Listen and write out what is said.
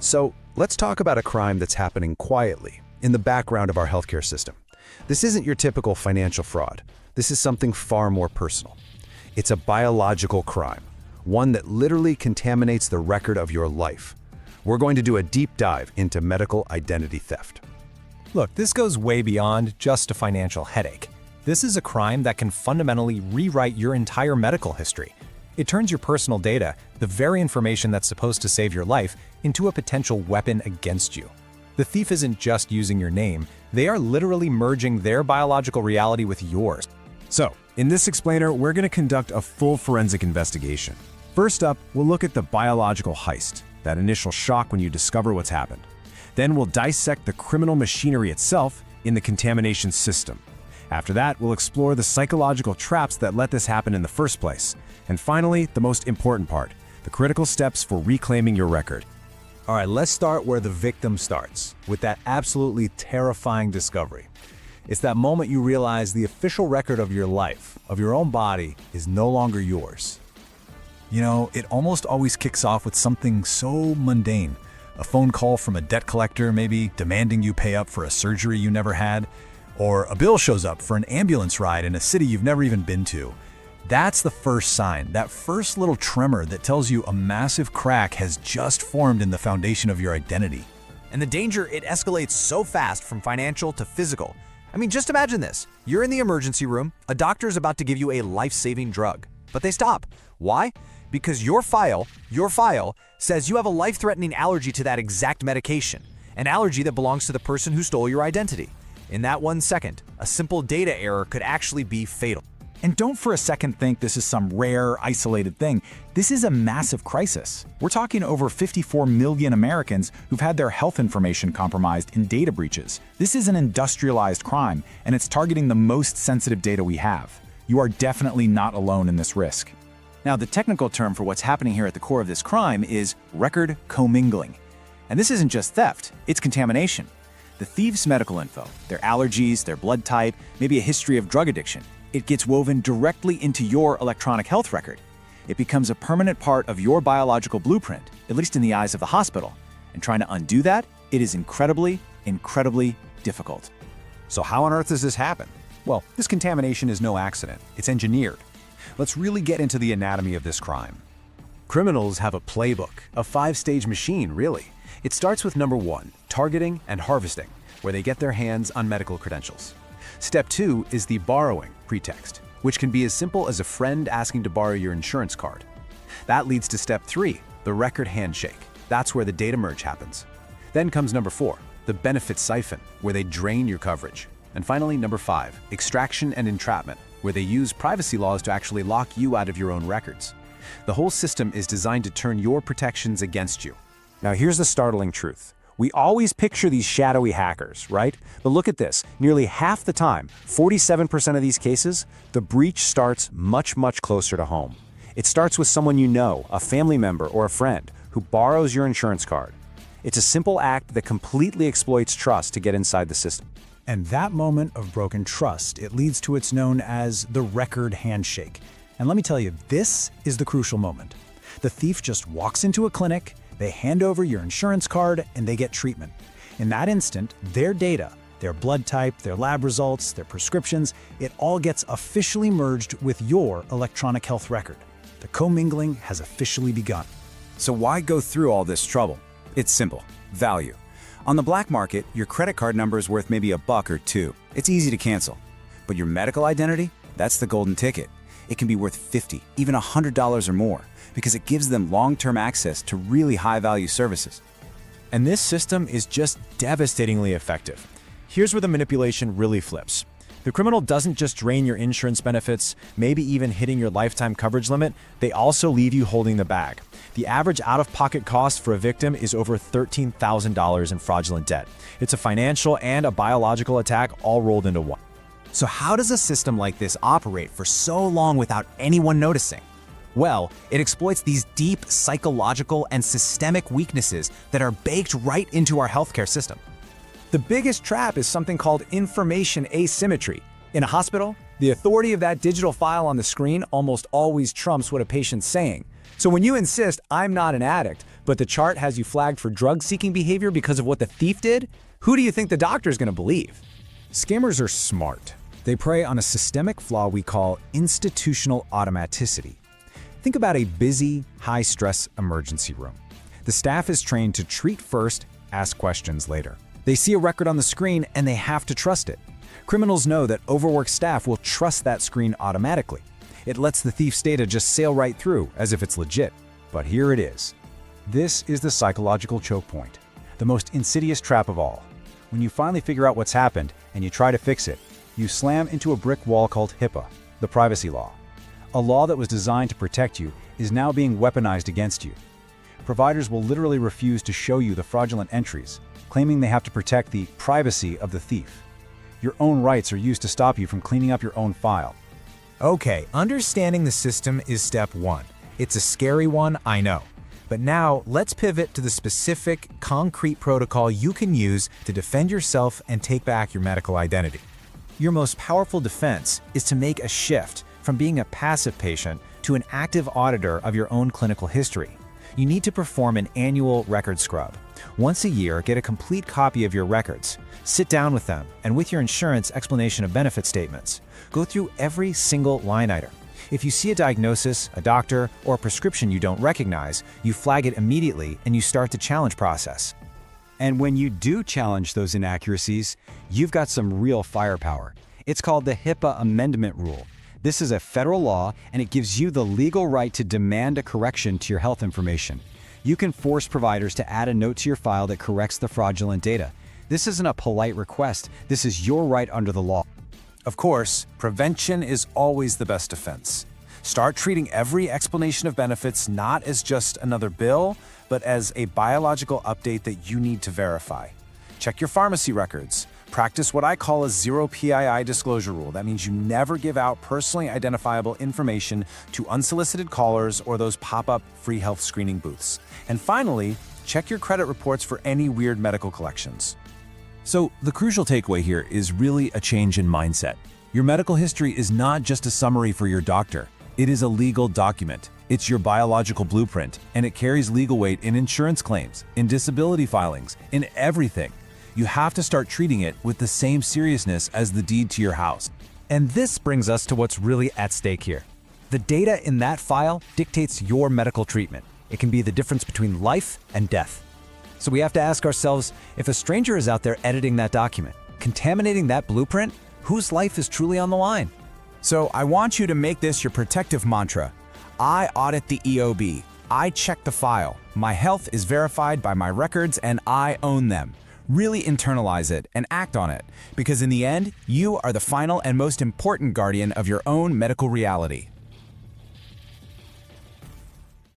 So let's talk about a crime that's happening quietly, in the background of our healthcare system. This isn't your typical financial fraud. This is something far more personal. It's a biological crime, one that literally contaminates the record of your life. We're going to do a deep dive into medical identity theft. Look, this goes way beyond just a financial headache. This is a crime that can fundamentally rewrite your entire medical history. It turns your personal data, the very information that's supposed to save your life, into a potential weapon against you. The thief isn't just using your name, they are literally merging their biological reality with yours. So, in this explainer, we're going to conduct a full forensic investigation. First up, we'll look at the biological heist, that initial shock when you discover what's happened. Then we'll dissect the criminal machinery itself in the contamination system. After that, we'll explore the psychological traps that let this happen in the first place. And finally, the most important part, the critical steps for reclaiming your record. All right, let's start where the victim starts, with that absolutely terrifying discovery. It's that moment you realize the official record of your life, of your own body, is no longer yours. You know, it almost always kicks off with something so mundane. A phone call from a debt collector, maybe demanding you pay up for a surgery you never had, or a bill shows up for an ambulance ride in a city you've never even been to. That's the first sign, that first little tremor that tells you a massive crack has just formed in the foundation of your identity. And the danger, it escalates so fast from financial to physical. I mean, just imagine this. You're in the emergency room, a doctor is about to give you a life-saving drug, but they stop. Why? Because your file says you have a life-threatening allergy to that exact medication, an allergy that belongs to the person who stole your identity. In that 1 second, a simple data error could actually be fatal. And don't for a second think this is some rare, isolated thing. This is a massive crisis. We're talking over 54 million Americans who've had their health information compromised in data breaches. This is an industrialized crime, and it's targeting the most sensitive data we have. You are definitely not alone in this risk. Now, the technical term for what's happening here at the core of this crime is record commingling. And this isn't just theft, it's contamination. The thief's medical info, their allergies, their blood type, maybe a history of drug addiction, it gets woven directly into your electronic health record. It becomes a permanent part of your biological blueprint, at least in the eyes of the hospital. And trying to undo that, it is incredibly, incredibly difficult. So how on earth does this happen? Well, This contamination is no accident. It's engineered. Let's really get into the anatomy of this crime. Criminals have a playbook, a 5-stage machine, really. It starts with number 1, targeting and harvesting, where they get their hands on medical credentials. Step 2 is the borrowing pretext, which can be as simple as a friend asking to borrow your insurance card. That leads to step 3, the record handshake. That's where the data merge happens. Then comes number 4, the benefit siphon, where they drain your coverage. And finally, number 5, extraction and entrapment, where they use privacy laws to actually lock you out of your own records. The whole system is designed to turn your protections against you. Now here's the startling truth. We always picture these shadowy hackers, right? But look at this. Nearly half the time, 47% of these cases, the breach starts much, much closer to home. It starts with someone you know, a family member or a friend, who borrows your insurance card. It's a simple act that completely exploits trust to get inside the system. And that moment of broken trust, it leads to what's known as the record handshake. And let me tell you, this is the crucial moment. The thief just walks into a clinic, they hand over your insurance card, and they get treatment. In that instant, their data, their blood type, their lab results, their prescriptions, it all gets officially merged with your electronic health record. The commingling has officially begun. So why go through all this trouble? It's simple. Value. On the black market, your credit card number is worth maybe $1 or $2. It's easy to cancel. But your medical identity? That's the golden ticket. It can be worth $50, even $100 or more, because it gives them long-term access to really high-value services. And this system is just devastatingly effective. Here's where the manipulation really flips. The criminal doesn't just drain your insurance benefits, maybe even hitting your lifetime coverage limit, they also leave you holding the bag. The average out-of-pocket cost for a victim is over $13,000 in fraudulent debt. It's a financial and a biological attack all rolled into one. So how does a system like this operate for so long without anyone noticing? Well, it exploits these deep psychological and systemic weaknesses that are baked right into our healthcare system. The biggest trap is something called information asymmetry. In a hospital, the authority of that digital file on the screen almost always trumps what a patient's saying. So when you insist, "I'm not an addict," but the chart has you flagged for drug-seeking behavior because of what the thief did? Who do you think the doctor's going to believe? Scammers are smart. They prey on a systemic flaw we call institutional automaticity. Think about a busy, high-stress emergency room. The staff is trained to treat first, ask questions later. They see a record on the screen and they have to trust it. Criminals know that overworked staff will trust that screen automatically. It lets the thief's data just sail right through as if it's legit. But here it is. This is the psychological choke point, the most insidious trap of all. When you finally figure out what's happened and you try to fix it, you slam into a brick wall called HIPAA, the privacy law. A law that was designed to protect you is now being weaponized against you. Providers will literally refuse to show you the fraudulent entries, claiming they have to protect the privacy of the thief. Your own rights are used to stop you from cleaning up your own file. Okay, understanding the system is step one. It's a scary one, I know. But now, let's pivot to the specific, concrete protocol you can use to defend yourself and take back your medical identity. Your most powerful defense is to make a shift from being a passive patient to an active auditor of your own clinical history. You need to perform an annual record scrub. Once a year, get a complete copy of your records. Sit down with them, and with your insurance explanation of benefit statements, go through every single line item. If you see a diagnosis, a doctor, or a prescription you don't recognize, you flag it immediately and you start the challenge process. And when you do challenge those inaccuracies, you've got some real firepower. It's called the HIPAA Amendment Rule. This is a federal law, and it gives you the legal right to demand a correction to your health information. You can force providers to add a note to your file that corrects the fraudulent data. This isn't a polite request. This is your right under the law. Of course, prevention is always the best defense. Start treating every explanation of benefits not as just another bill, but as a biological update that you need to verify. Check your pharmacy records. Practice what I call a zero PII disclosure rule. That means you never give out personally identifiable information to unsolicited callers or those pop-up free health screening booths. And finally, check your credit reports for any weird medical collections. So the crucial takeaway here is really a change in mindset. Your medical history is not just a summary for your doctor. It is a legal document. It's your biological blueprint, and it carries legal weight in insurance claims, in disability filings, in everything. You have to start treating it with the same seriousness as the deed to your house. And this brings us to what's really at stake here. The data in that file dictates your medical treatment. It can be the difference between life and death. So we have to ask ourselves, if a stranger is out there editing that document, contaminating that blueprint, whose life is truly on the line? So I want you to make this your protective mantra. I audit the EOB. I check the file. My health is verified by my records and I own them. Really internalize it and act on it, because in the end, you are the final and most important guardian of your own medical reality.